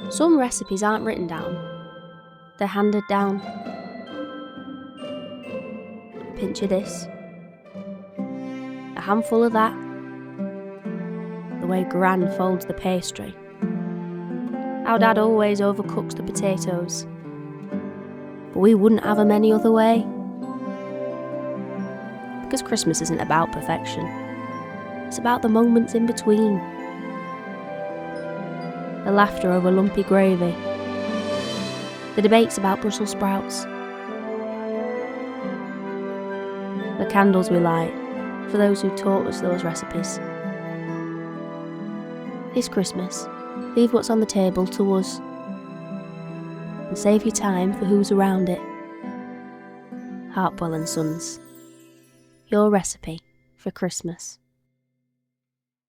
Some recipes aren't written down, they're handed down. A pinch of this, a handful of that, the way Gran folds the pastry, how Dad always overcooks the potatoes, but we wouldn't have them any other way. Because Christmas isn't about perfection, it's about the moments in between. The laughter over lumpy gravy, the debates about Brussels sprouts, the candles we light for those who taught us those recipes. This Christmas, leave what's on the table to us and save your time for who's around it. Harpwell Sons, your recipe for Christmas.